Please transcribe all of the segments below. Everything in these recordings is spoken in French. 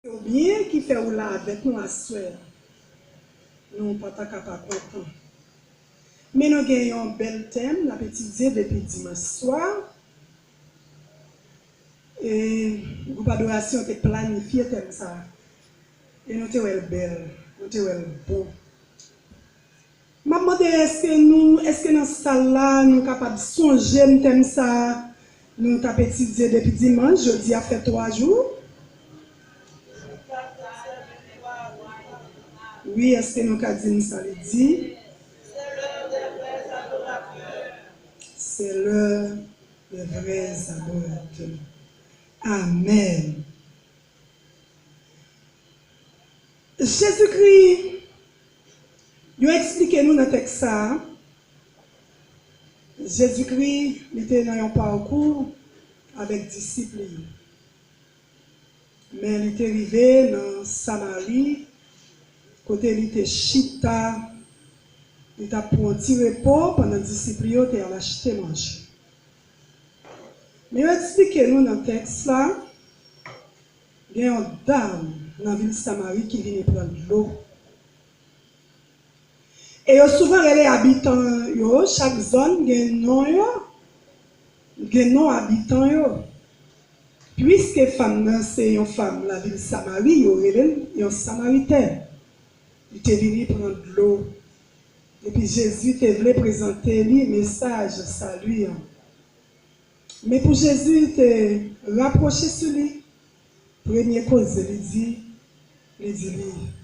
Ou bien qui fait ou là avec nous à soeur. Nous pas capable content. Mais nous gagnons un bel thème, la petite idée depuis dimanche soir. Et le groupe d'adoration était planifié comme ça. Et nous étions belles, nous étions beaux. Je me demande est-ce que dans cette salle-là, nous sommes capables de songer comme ça, nous avons petite idée depuis dimanche, jeudi a fait 3 jours. Oui, est-ce que nous avons dit ça? C'est l'heure des vrais adorateurs. Amen. Jésus-Christ, il a expliqué nous dans le texte ça. Jésus-Christ était dans un parcours avec disciples. Mais il était arrivé dans Samarie, côté il était chita, il a pris un petit repos pendant que les disciples étaient à l'acheter manger. Mais il a expliqué nous dans le texte là, il y a une dame dans la ville de Samarie qui vient prendre de l'eau. Et souvent, les habitants, chaque zone, a un nom habitant. Puisque femme, c'est une femme, la ville de Samarie, il y a un samaritain. Il était venu prendre de l'eau. Et puis Jésus te voulait présenter lui message, salut. Mais pour Jésus, il te rapproché sur lui. Première cause, il dit,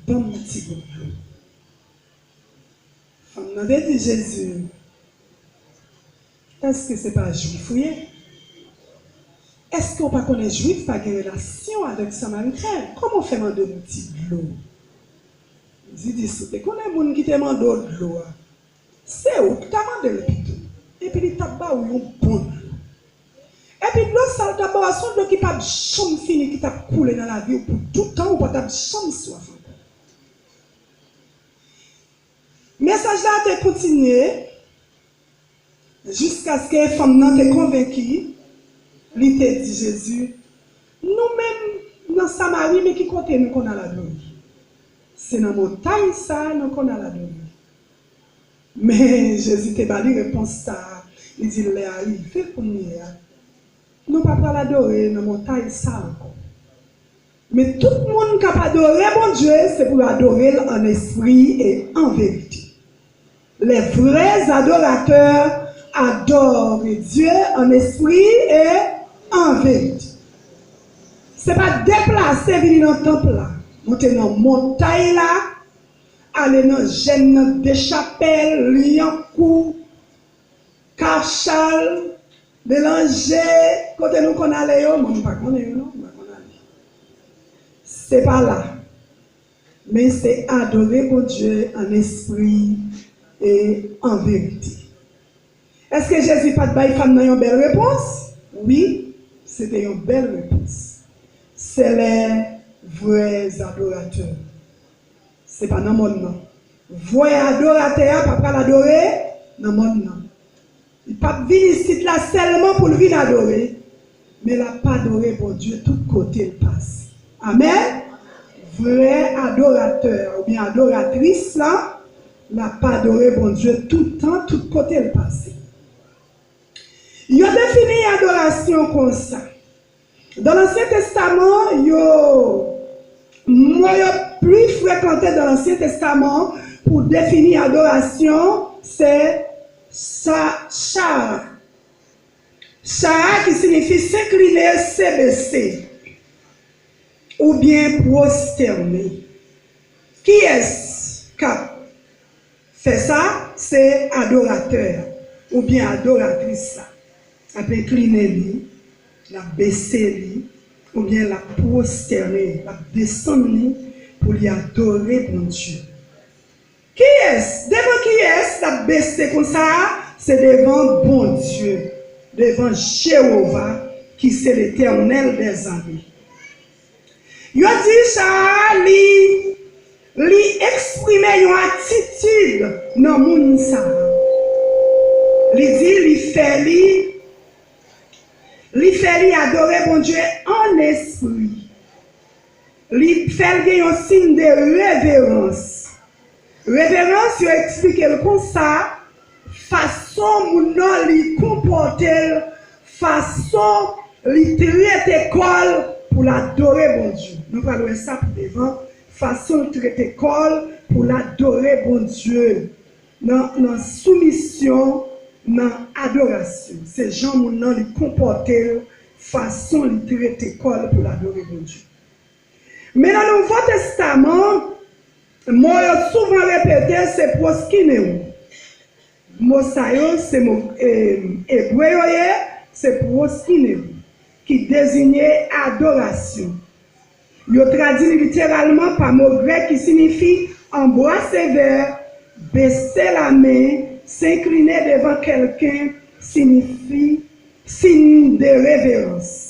donne un petit goût de l'eau. On a dit Jésus, est-ce que ce n'est pas juif? Oui. Est-ce qu'on ne connaît pas juif qui a une relation avec Samaritain? Comment on fait demander un petit de l'eau? Il dit, si tu connais un monde qui te demande de l'eau, c'est où tu as demandé le plutôt. Et puis il t'a pas ou un bon l'eau. Et puis l'eau, ça d'abord, c'est l'eau qui n'a pas de chambre finie, qui t'a coulé dans la vie pour tout le temps, ou pas de chambre soif. Le message là a continué jusqu'à ce que les femmes t'aient convaincu. Il t'a dit Jésus, nous-mêmes dans Samarie, mais qui compte nous qu'on a la donne. C'est dans la montagne ça, nous qu'on a la donne. Mais Jésus t'a pas dit réponse ça. Il dit, il est arrivé pour nous. Nous ne pouvons pas l'adorer dans la montagne ça encore. Mais tout le monde qui a adoré mon Dieu, c'est pour l'adorer en esprit et en vérité. Les vrais adorateurs adorent Dieu en esprit et en vérité. Ce n'est pas déplacer, venir dans le temple là, monter dans la montagne là, aller dans le gène de chapelle, Liancourt, Carchal, mélanger, côté nous qu'on allait, je ne sais pas qu'on est, non? Ce n'est pas là. Mais c'est adorer mon Dieu en esprit et en vérité. Est-ce que Jésus pas de bail femme dans une belle réponse? Oui, c'était une belle réponse. C'est les vrais adorateurs. Ce n'est pas dans le monde, non. Vrai adorateur, pas l'adorer dans le monde, non. Il ne peut pas venir ici là seulement pour lui adorer, mais il n'a pas adoré pour Dieu tout côté il passe. Amen. Vrai adorateur ou bien adoratrice là, n'a pas adoré bon Dieu tout le temps, tout côté le passé. Il a défini l'adoration comme ça. Dans l'Ancien Testament, il y a plus fréquenté dans l'Ancien Testament pour définir l'adoration, c'est Shara. Shara qui signifie s'incliner, s'abaisser ou bien prosterner. Qui est-ce qui fait ça? C'est adorateur ou bien adoratrice. Elle peut incliner, la baisser, ou bien la prosterner, la descendre pour lui adorer mon Dieu. Qui est-ce? Devant qui est-ce la baisser comme ça? C'est devant bon Dieu, devant Jéhovah, qui c'est l'Éternel des armées. Il a dit ça, lui exprimer une attitude dans le monde. Il dit, il fait adorer mon Dieu en esprit il fait un signe de révérence. Révérence, il explique comme ça, façon mon nom lui comporter, façon lui traiter école pour l'adorer bon Dieu. Nous parlons de ça pour devant, façon de traiter école pour l'adorer bon Dieu. Dans soumission, dans adoration. C'est Jean mon nom lui comporter, façon de traiter école pour l'adorer bon Dieu. Mais dans le Nouveau Testament, moi souvent répété, c'est proskineo. Mot sayo, c'est mot hébreu, c'est proskineo, qui désignait adoration. Yo traduit littéralement par mot grec qui signifie embrasser vers, baisser la main, s'incliner devant quelqu'un, signifie signe de révérence.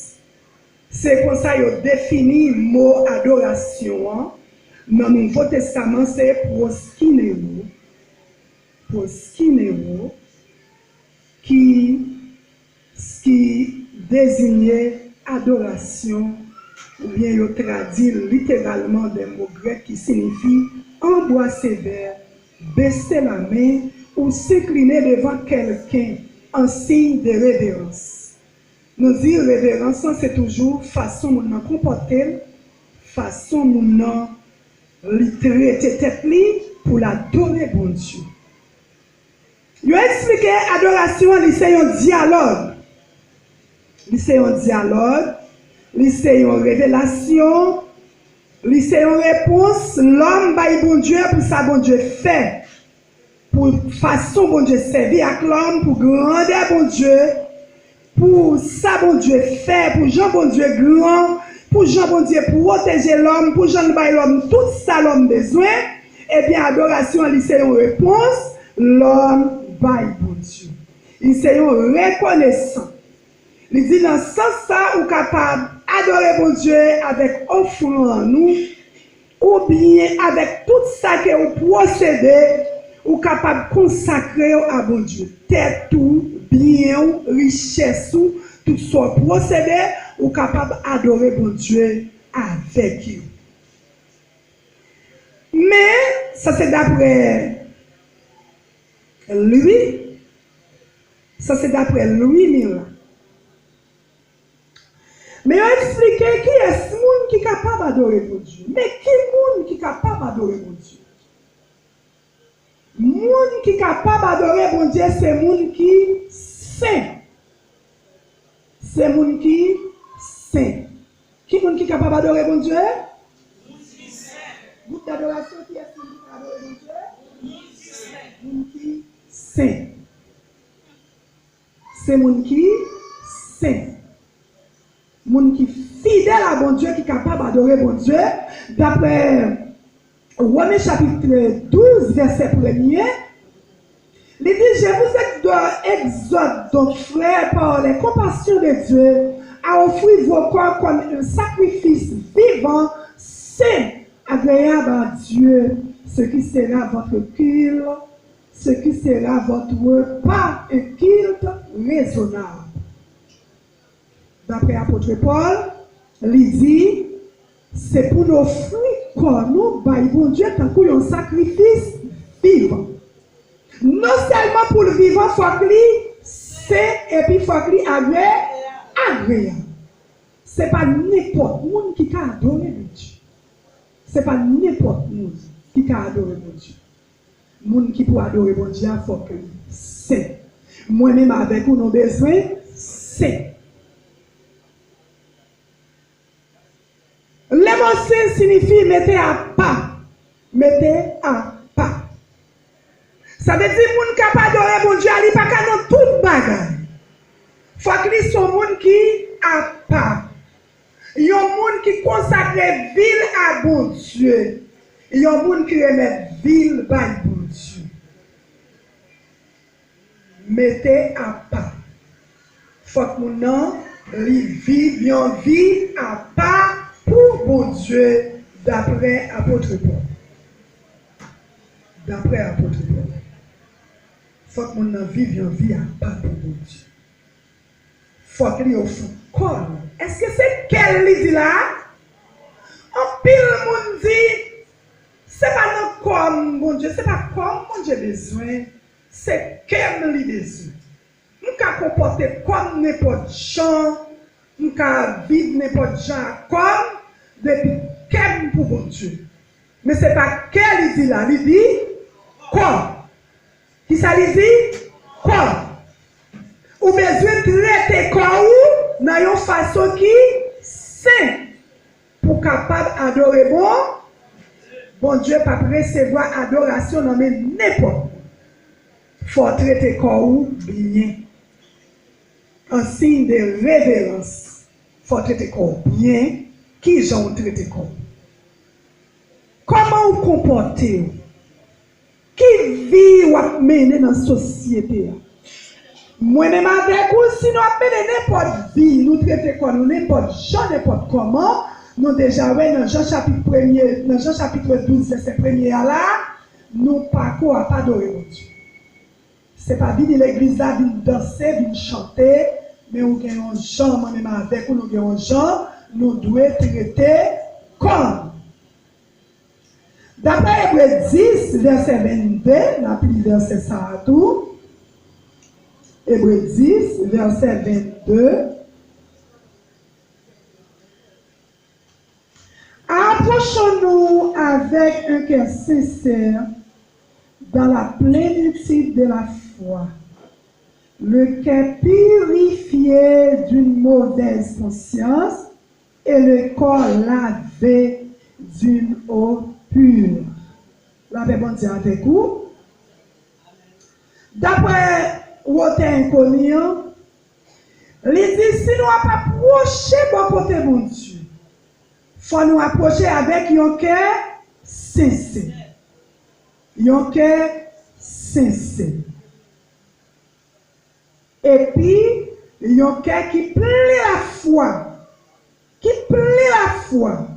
C'est comme ça que définit le mot adoration. Dans le Nouveau Testament, c'est proskineo. Proskineo, qui désignait adoration, ou bien il traduit littéralement des mots grecs qui signifient embrasser vers, baisser la main ou s'incliner devant quelqu'un en signe de révérence. Nous dire révérence, c'est toujours façon de nous comporter, façon de nous traiter tête pour l'adorer bon Dieu. Il a expliqué adoration, c'est un dialogue. C'est un dialogue, c'est une révélation, c'est une réponse. L'homme va bon Dieu pour ça bon Dieu fait. Pour façon bon Dieu servir avec l'homme, pour grandeur bon Dieu. Pour ça, bon Dieu fait, pour Jean, bon Dieu grand, pour Jean, bon Dieu protéger l'homme, pour Jean, l'homme, tout ça, l'homme besoin, eh bien, adoration, c'est une réponse, l'homme, bon Dieu. Il c'est une reconnaissance. Il dit dans ce sens, ça, ou capable d'adorer bon Dieu avec offrande nous, ou bien avec tout ça que vous procédez, ou capable de consacrer à bon Dieu. Tête tout, bien, richesse, tout soit procédé, ou capable d'adorer bon Dieu avec lui. Mais, ça c'est d'après lui. Ça c'est d'après lui. Mais il a expliqué qui est ce monde qui est capable d'adorer bon Dieu. Mais qui est monde qui est capable d'adorer bon Dieu? Monde qui est capable d'adorer bon Dieu, c'est monde qui saint. C'est monde qui saint. Qui est monde qui est capable d'adorer bon Dieu? Bout d'adoration qui est celui qui adore bon Dieu? Monde qui saint. C'est monde qui saint. Monde qui fidèle à bon Dieu, qui est capable d'adorer bon Dieu. D'après Romains chapitre 12, verset 1er, il dit, je vous exhorte donc, frères, par les compassions de Dieu, à offrir vos corps comme un sacrifice vivant, saint, agréable à Dieu, ce qui sera votre culte, ce qui sera votre repas, un culte raisonnable. D'après l'apôtre Paul, il dit, c'est pour nos fruits qu'on nous baille bon Dieu tant qu'on un sacrifice vivant. Non seulement pour le vivant, il faut qu'il c'est et puis il faut qu'il agréable. Ce n'est pas n'importe monde qui a adoré bon Dieu. Ce n'est pas n'importe monde qui a adoré bon Dieu. Monde qui peut adorer bon Dieu, il faut que c'est. Moi-même avec vous, nous avons besoin, c'est. L'émotion signifie mettez à pas. Mettez à pas. Ça veut dire que les gens qui ne adorent bon Dieu, ils ne pas dans toute bagaille. Il faut qu'ils soient des gens qui à pas. Il y a des gens qui consacrent ville à bon Dieu. Il y a des gens qui remettent ville à bon Dieu. Mettez à pas. Il faut que nous vivions une vie à pas. Pour bon Dieu, d'après apôtre Paul. D'après apôtre Paul. Il faut que nous vivions une vie à part pour bon Dieu. Il faut qu'il y ait un corps. Est-ce que c'est quel livre là? Un pile monde dit, c'est pas comme mon Dieu, c'est pas comme mon Dieu besoin, c'est qu'elle lui besoin. Nous pouvons comporter comme n'importe gens, nous pouvons vivre n'importe gens comme depuis qu'elle pour mon Dieu. Mais ce n'est pas qu'elle dit là, il dit comme. Qui ça lui dit? Comme. Ou besoin de traiter comme dans une façon qui sainte pour capable d'adorer bon Dieu, pas recevoir adoration dans n'importe. Il faut traiter comme bien. Un signe de révérence. Il faut traiter comme bien. Qui j'en traité comme? Comment vous comportez? Qui vie vous mener dans la société? Moi-même avec vous, si nous appelons n'importe vie, nous traitons comme nous, n'importe gens, n'importe comment, nous déjà, dans Jean chapitre 1er, dans Jean chapitre 12, verset 1er là, nous pas quoi pas adorer mon Dieu. Ce n'est pas venir l'église là, venir danser, venir chanter, mais nous avons des gens, moi-même avec vous, nous avons des gens, nous devons traiter comme. D'après Hébreux 10, verset 22, on a pris verset ça à tout. Hébreux 10, verset 22. Approchons-nous avec un cœur sincère dans la plénitude de la foi, le cœur purifié d'une mauvaise conscience et le corps lavé d'une eau pure. La paix bon Dieu avec vous. D'après Wote Inconnu, il dit si nous n'avons pas approché bon côté mon Dieu, il faut nous approcher avec un cœur sincère. Un cœur sincère. Et puis, un cœur qui plaît la foi. Qui plaît la foi.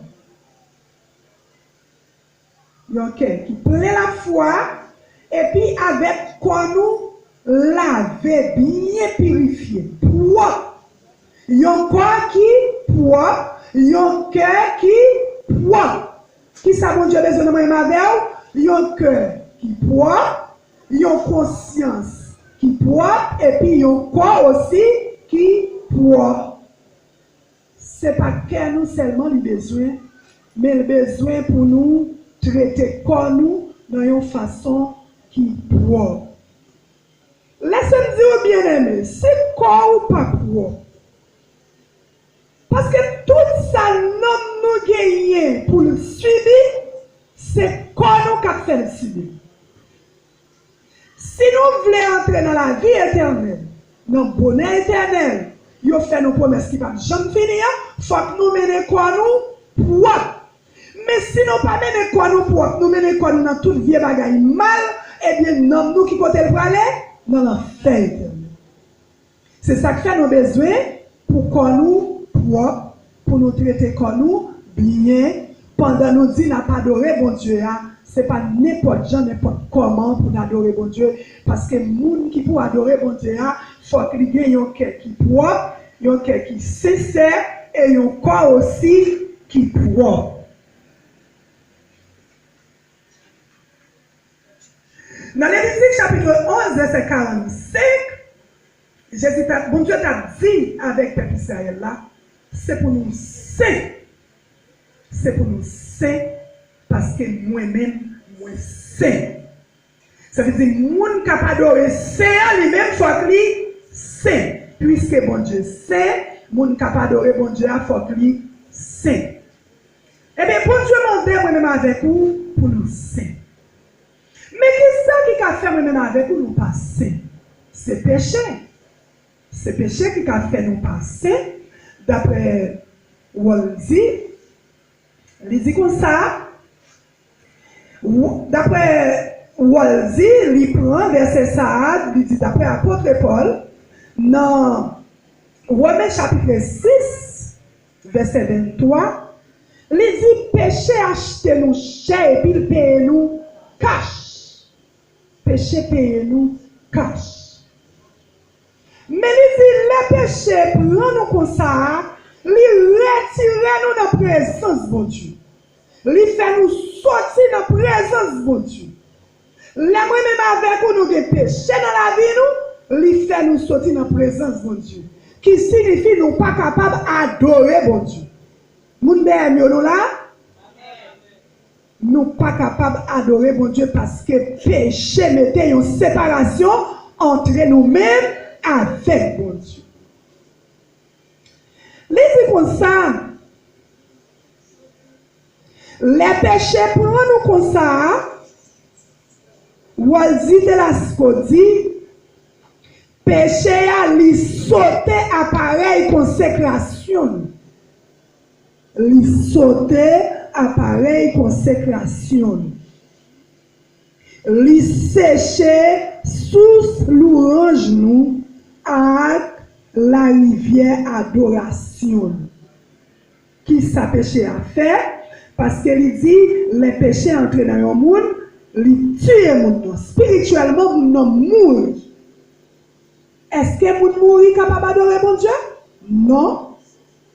Un cœur qui plaît la foi. Et puis, avec quoi nous laver, bien purifié, propre. Un corps qui propre. Un cœur qui propre. Qui ça, mon Dieu, besoin de moi avec vous? Un cœur qui propre. Une conscience qui propre. Et puis, un corps aussi qui propre. Ce n'est pas que nous seulement le besoin, mais le besoin pour nous traiter comme nous dans une façon qui propre. Laissez-moi dire bien aimé, c'est quoi ou pas propre? Parce que tout ça nous gagnons pour le suivre, c'est quoi nous qui fait le suivre. Si nous voulons entrer dans la vie éternelle, dans le bonheur éternel, il fait nos promesses qui ne vont jamais finir, il faut que nous menions quoi nous propre. Mais si nous ne pas mener quoi nous propre, nous menons quoi nous dans toute vie bagaille mal, eh bien, nous qui côté le aller dans l'enfer éternel. C'est ça que fait nos besoins pour qu'on nous propre, pour nous traiter comme nous bien, pendant nous dit n'a pas adoré bon Dieu. Ce n'est pas n'importe gens, n'importe comment pour adorer bon Dieu. Parce que les gens qui pour adorer bon Dieu, il faut qu'il y ait un cœur qui propre, un cœur qui sincère et un corps aussi qui propre. Dans Lévitique chapitre 11, verset 45, Jésus bon Dieu t'a dit avec peuple Israël là, c'est pour nous saints. C'est pour nous saints parce que moi-même, moi saint. Ça veut dire, moun capable d'adorer saint, lui-même faut qu'il saint. Puisque bon Dieu saint, moun capable d'adorer bon Dieu, faut qu'il saint. Eh bien, bon Dieu m'a dit moi-même avec vous pour nous saint. Mais qu'est-ce qui a fait moi-même avec vous, nous pas saint? C'est péché. C'est péché qui a fait nous pas saint. D'après Walzi, il dit comme ça. D'après Walzi, il prend verset ça, il dit d'après l'apôtre Paul, dans Romains chapitre 6, verset 23, il dit péché acheter nous cher et puis il paye nous cash. Péché paye nous cash. Mais il dit le péché prend nous comme ça, il retire nous dans la présence de Dieu. Il fait nous sortir dans la présence de bon Dieu. Les mêmes avec nous avons péché dans la vie, il fait nous sortir dans la présence de bon Dieu. Qui signifie nous pas capables d'adorer bon Dieu. Nous sommes là. Nous pas capables d'adorer bon Dieu parce que péché mettait une séparation entre nous-mêmes avec bon Dieu. Lisez comme ça. Les péchés pour nous comme ça. Waldi de la Scodi. Péché a li sauté appareil consécration. Li sauté appareil consécration. Li séché sous louange nous à la rivière adoration. Qui ça péché a fait? Parce qu'il dit les péchés entrés dans le monde, ils tuent le monde. Spirituellement, nous mourons. Est-ce que vous mourrez capable d'adorer mon Dieu? Non.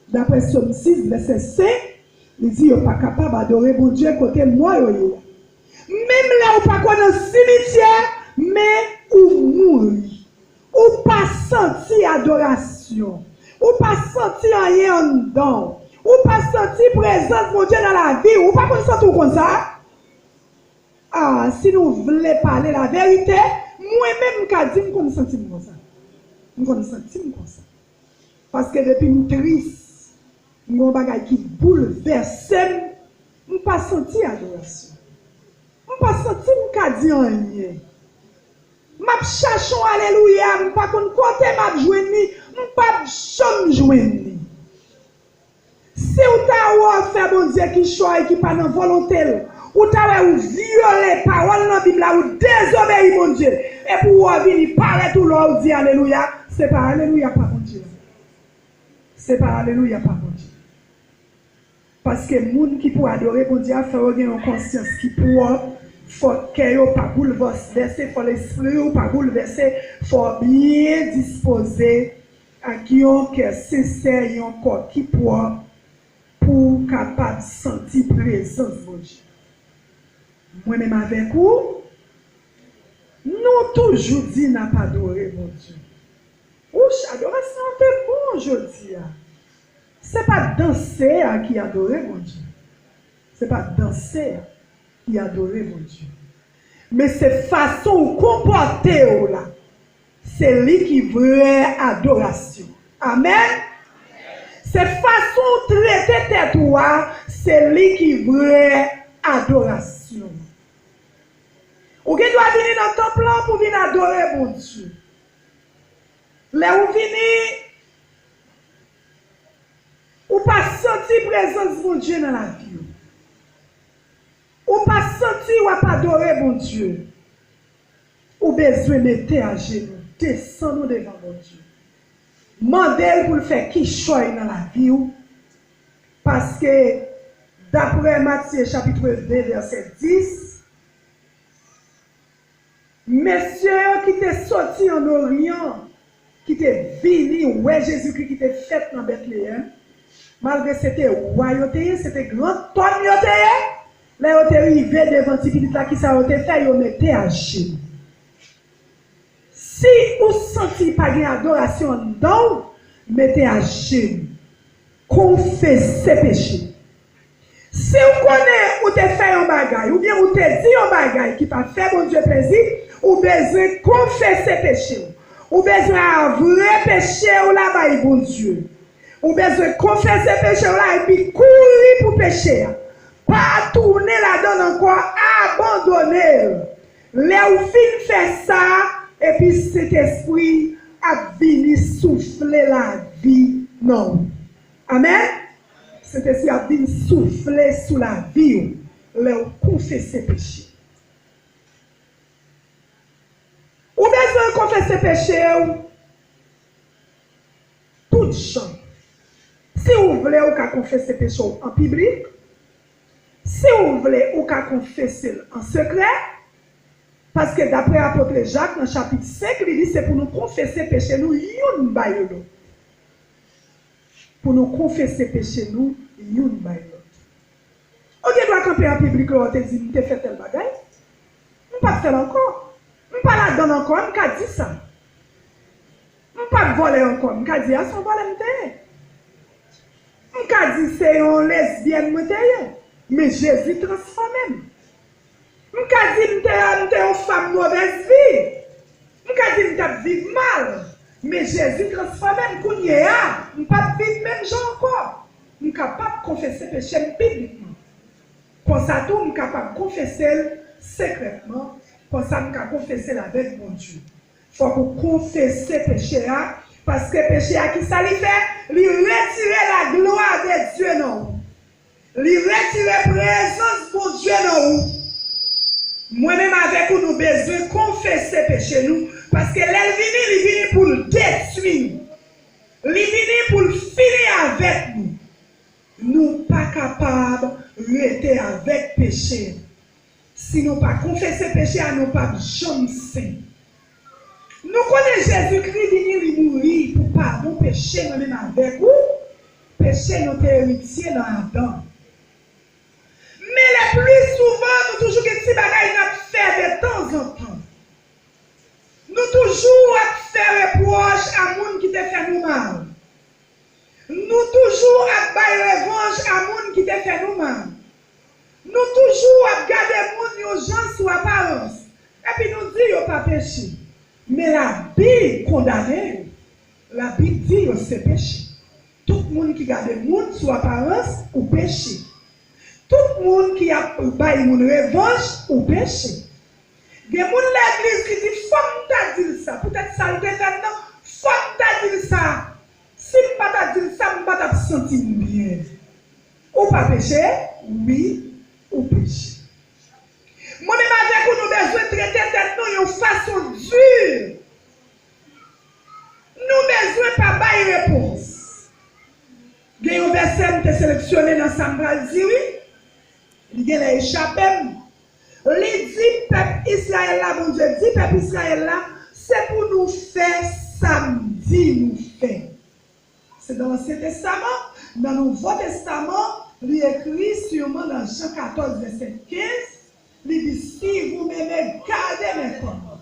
D'après Somme 6, verset 5, il dit, vous pas capable d'adorer mon Dieu côté moi. Même là, vous pas dans le cimetière, mais vous mourrez. Vous pas senti adoration. Vous pas senti rien dedans. Vous pas senti présence de mon Dieu dans la vie. Vous pas senti comme ça. Ah, si nous voulons parler la vérité, moi-même, je dis que je me sens comme ça. Je me sens comme ça. Parce que depuis une triste, mon bagage qui bouleverse, je n'ai pas senti adoration. Je n'ai pas senti que je dis rien. Je cherche alléluia, je ne sais pas côté je joindre, je ne pas jamais joindre. Si vous avez fait bon Dieu qui choisit qui pas dans volonté, ou tu as violé parole dans la Bible, ou désobéi mon Dieu, et pour venir parler tout l'heure, ou dire alléluia, c'est pas alléluia pas mon Dieu. C'est pas alléluia pas mon Dieu. Parce que les gens qui pour adorer mon Dieu, il faut avoir une conscience qui pour faut que pas bouleverser, faut l'esprit pas bouleverser, faut bien disposer à qui on cœur sincère et un corps qui pour capable de sentir présence de Dieu. Moi-même avec vous, nous toujours dit n'a pas adoré mon Dieu. Ouch, adoration c'est bon aujourd'hui. C'est pas danser qui adore mon Dieu. C'est pas danser qui adore mon Dieu. Mais c'est façon de comporter là. C'est lui qui vraie adoration. Amen. C'est façon de traiter tête c'est lui qui vraie adoration. Ou qui doit venir dans ton plan pour venir adorer mon Dieu. Là où venir, ou pas sentir présence de mon Dieu dans la vie. Ou pas sentir ou pas adorer mon Dieu. Ou besoin de mettre à genoux, descendre devant mon Dieu. Mandez pour le faire qui choisit dans la vie. Parce que d'après Matthieu chapitre 2 verset 10, messieurs qui étaient sortis en Orient, qui étaient venus, ouais Jésus-Christ qui était fait dans Bethléem, malgré c'était royauté, c'était grand tonne, là ils étaient arrivés devant Tipilite qui ça a été fait, ils mettaient à genoux. Si vous sentez pas d'adoration dedans, mettez à genoux. Confessez péché. Si vous connaissez ou te fait un bagage, ou bien vous te dit un bagage qui pas fait mon Dieu plaisir, ou besoin de confesser péché. Ou besoin de vrai péché ou là bas bon Dieu. Ou besoin de confesser péché là et puis courir pour pécher. Pas tourner là-dedans encore, abandonner. Là où fin fait ça, et puis cet esprit a venu souffler la vie. Non. Amen. Cet esprit a venu souffler sous la vie. Là où confesser péché. Ou besoin de confesser péché, tout gens. Si vous voulez, vous pouvez confesser péché en public. Si vous voulez, vous pouvez confesser en secret. Parce que d'après l'apôtre Jacques, dans le chapitre 5, il dit c'est pour nous confesser péché nous, youn bay l'autre. Pour nous confesser péché nous, youn bay l'autre. On doit camper en public, là, te dit, te fait tel bagage. Je ne pas faire encore. Je ne pas la donner encore, je ne dis ça. Je ne pas voler encore, je dis, à son voler, je dis, c'est une lesbienne, mais Jésus transforme. Je dis, je suis une femme mauvaise vie. Je dis, je vis mal. Mais Jésus transforme. Je ne peux pas vivre même gens encore. Je suis capable de confesser le péché publiquement. Pour ça, tout, je suis capable de confesser secrètement. Pour ça, je suis capable de confesser avec mon Dieu. Il faut que confesser le péché. Parce que le péché, qui ça lui fait? Lui retirer la gloire de Dieu. Non. Lui retirer la présence de Dieu. Non. Moi-même avec vous, nous besoin de confesser péché nous. Parce que l'elle vient pour le détruire. Elle vient pour le finir avec nous. Nous ne sommes pas capables de rester avec péché. Si nous ne pas confesser péché, nous ne pas jamais saint. Nous connaissons Jésus-Christ venir mourir pour pardon péché nous-mêmes avec vous. Péché notre héritier dans Adam. Mais le plus souvent, nous toujours que ces bagailles nous fait de temps en temps. Nous toujours faire reproche à monde qui te fait nous mal. Nous toujours à bailler revanche à monde qui te fait nous mal. Nous toujours à garder monde urgence ou apparence. Et puis nous disons pas péché. Mais la Bible condamne. La Bible dit que c'est péché. Tout le monde qui garde monde sous apparence ou péché. Tout le monde qui a baillé mon revanche ou péché. Il y a des gens l'église qui dit, faut que tu dises ça. Peut-être ça le fait non. Faut que tu dises ça. Si je ne pas te dire ça, je ne vais pas te sentir bien. Ou pas péché? Oui, ou péché. Moi-même avec vous, nous besoin de traiter tête nous de façon dure. Nous besoin pas bailler réponse. Il y a un verset que sélectionné dans Samuel dit oui. Il y a échappé. Il dit, peuple Israël là, mon Dieu, dit, peuple Israël là, c'est pour nous faire samedi, nous faire. C'est dans l'Ancien Testament. Dans le Nouveau Testament, il écrit sûrement dans Jean 14, verset 15, il dit, si vous m'aimez, gardez mes commandements.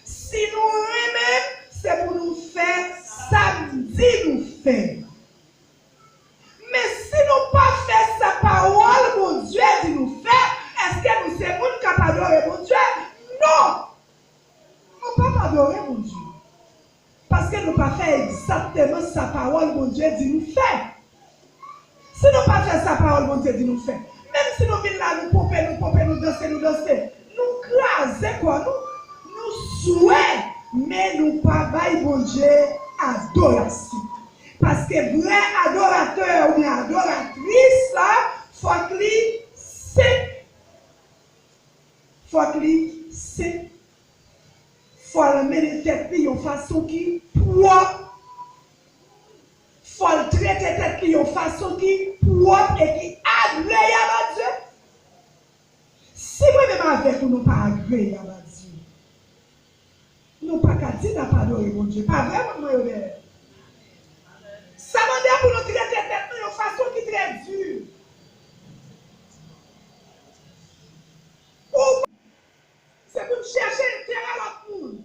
Si nous aimons, c'est pour nous faire samedi, nous faire. Mais si nous pas fait sa parole, mon Dieu dit nous faire, est-ce que nous sommes capables d'adorer mon Dieu? Non! Nous ne pouvons pas adorer mon Dieu. Parce que nous ne pouvons pas faire exactement sa parole, mon Dieu dit nous faire. Si nous ne pas faire sa parole, mon Dieu dit nous faire. Même si nous venons là, nous pomper, nous danser, nous craser quoi, nous souhaitons, mais nous ne pas bailler mon Dieu adoration. Parce que vrai adorateur ou bien adoratrice, faut qu'il sait. Faut qu'il sait. Faut le mener tête de façon qui propre. Faut le traiter tête de façon qui propre et qui agréable à Dieu. Si vous-même avec nous, pas agréable à Dieu, nous pas qu'à dire n'a pas adoré mon Dieu. Pas vraiment, moi, ça m'a dit pour nous traiter tête de façon qui est très dure. C'est pour nous chercher l'intérêt à l'autre monde.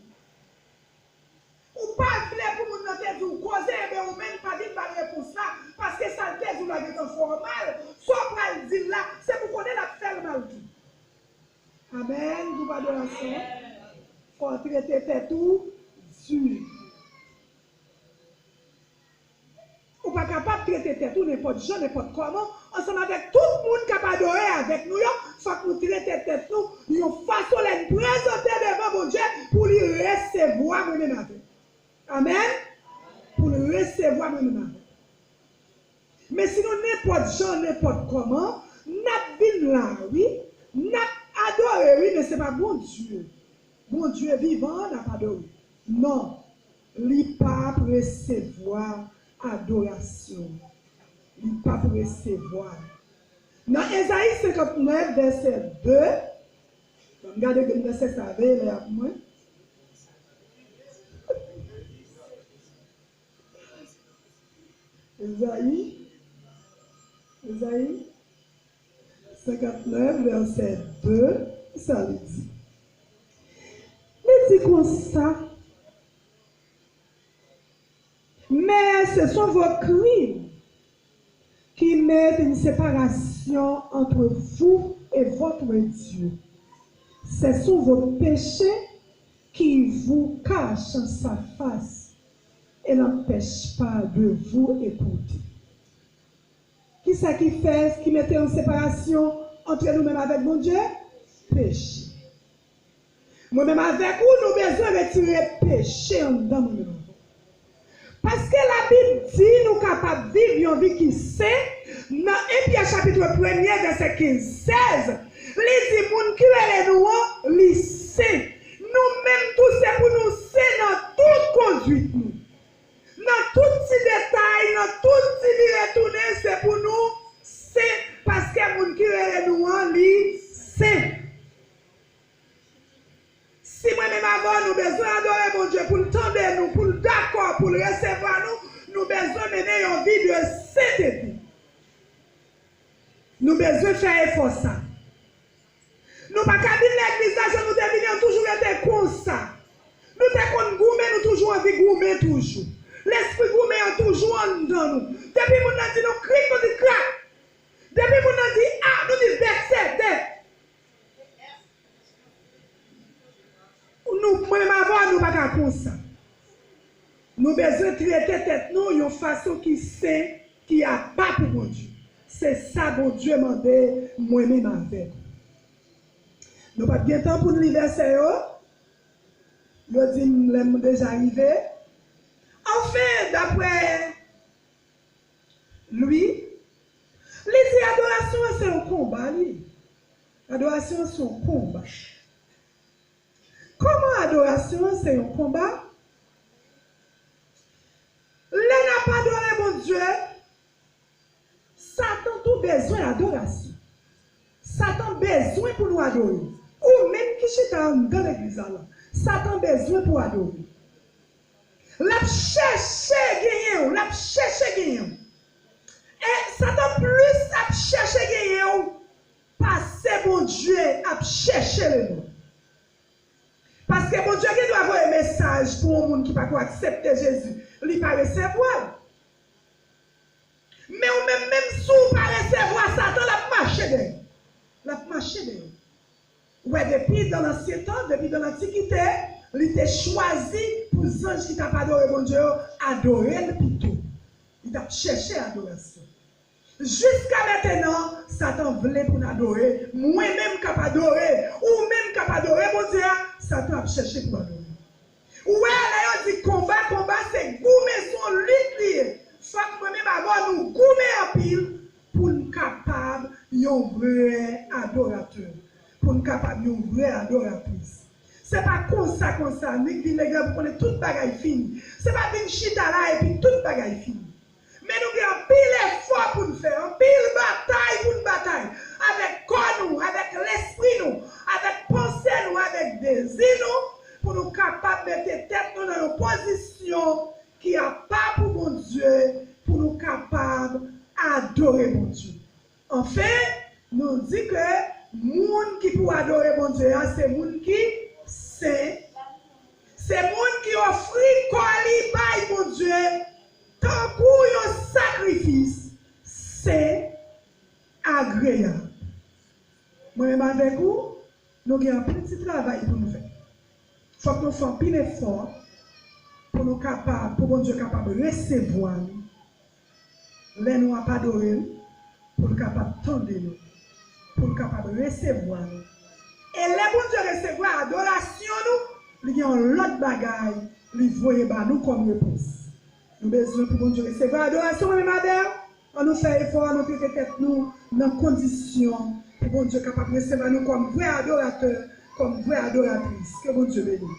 Ou pas vouloir pour nous noter du causer, mais ou même pas dire par réponse là, parce que ça te dit là est formal. Soit pour le dire là, c'est pour qu'on ait la faire mal tout. Amen, vous pas de la il faut traiter tête tout dur. Ou pas capable de traiter tête tout n'importe gens, n'importe comment, ensemble avec tout le monde qui a adoré avec nous, il faut que nous traitions tête nous, nous façon les présenter devant mon Dieu pour lui recevoir moi-même avec. Amen. Pour le recevoir moi-même. Mais sinon, n'importe gens, n'importe comment, n'a là, oui, n'a adoré, oui, mais ce n'est pas bon Dieu. Bon Dieu vivant n'a pas adoré. Non. Il pas recevoir adoration. Il pas recevoir. Dans Ésaïe 59, verset 2, regardez le verset ça va là moi. Ésaïe 59, verset 2, ça lui dit. Il dit comme ça. Mais ce sont vos crimes qui mettent une séparation entre vous et votre Dieu. Ce sont vos péchés qui vous cachent sa face et n'empêchent pas de vous écouter. Qui c'est qui fait, qui mettait en séparation entre nous-mêmes avec mon Dieu? Péché. Moi-même avec vous, nous besoin de retirer péché en dedans nous-mêmes. Parce que la Bible dit nous sommes capables de vivre une vie qui sait. Dans 1 Pierre chapitre 1er, verset 15-16, il dit moun qui est nous, li sait. Nous-mêmes tous c'est pour nous c'est dans toute conduite nous. Dans tout petit détail, dans tout petit retourner, c'est pour nous c'est parce que moun qui est nous, li sait. Si moi-même avant, nous besoin d'adorer mon Dieu pour le tendre nous, pour le d'accord, pour le recevoir nous, nous besoin de mener une vie de sainteté. Nous besoin faire effort ça. Nous pas qu'à l'église, nous devons toujours être comme ça. Nous devons gourmet, nous toujours envie gourmet toujours. L'esprit gourmet est toujours en dedans nous. Depuis nous dit nous crions, nous dit crac. Depuis nous dit ah, nous dit verset. Nous, même avant, nous ne pouvons pas comme ça. Nous besoin de traiter tête nous d'une façon qui sait, qui a pas pour mon Dieu. C'est ça, bon Dieu m'a dit, moi-même avec. Nous n'avons pas bien temps pour nous verser. Nous disons, déjà arrivé. Enfin, d'après lui, il dit adoration, c'est un combat. Adoration, c'est un combat. Comment adoration, c'est un combat? L'on n'a pas adoré mon Dieu. Satan tout besoin d'adoration. Satan besoin pour nous adorer. Ou même qui chita dans l'église là. Satan besoin pour adorer. L'a cherché gagner, l'a cherché gagner. Et Satan plus a cherché gagner parce que mon Dieu a cherché le nom. Parce que mon Dieu qui doit avoir un message pour un monde qui ne peut pas accepter Jésus, il ne peut pas recevoir. Mais même si on ne peut pas recevoir Satan, il a marché dedans. Il a marché dedans. Ouais, depuis dans l'ancien temps, depuis dans l'Antiquité, il était choisi pour les anges qui n'ont pas adoré mon Dieu, adorer le plutôt. Il a cherché l'adoration. Jusqu'à maintenant, Satan voulait pour nous adorer. Moi-même capable d'adorer, ou même capable d'adorer mon Dieu, Satan a cherché pour adorer. Ouais, là, on dit combat, c'est goumer son lutte. Faut que moi-même avant nous goumer en pile pour nous capables d'un vrai adorateur. Pour nous capables d'un vrai adoratrice. Ce n'est pas comme ça, ni que les gars, vous connaissez toute bagaille finie. Ce n'est pas une chita là et puis toute bagaille finie. Mais nous avons pile effort pour nous faire, un pile bataille pour nous bataille. Avec corps nous, avec l'esprit nous, avec pensée nous, avec désir nous, pour nous capables de mettre tête nous dans une position qui a pas pour mon Dieu, pour nous capables d'adorer mon Dieu. Enfin, nous dit que monde qui peut adorer mon Dieu, c'est monde qui sait. C'est monde qui offre quoi li mon Dieu. Tant pour un sacrifice, c'est agréable. Moi-même avec vous, nous avons un petit travail pour nous faire. Il faut que nous fassions un effort pour nous capables, pour Dieu capable de recevoir nous. Là, nous n'avons pas adoré, pour nous capables de tendre nous, pour nous capables de recevoir nous. Et là, pour Dieu recevoir l'adoration, nous avons l'autre bagaille, lui voyez nous comme réponse. Nous avons besoin pour Dieu recevoir l'adoration, même madame. On nous fait effort, nous traiter tête nous dans condition pour Dieu capable de recevoir nous comme vrai adorateur, comme vraie adoratrice. Que bon Dieu bénisse.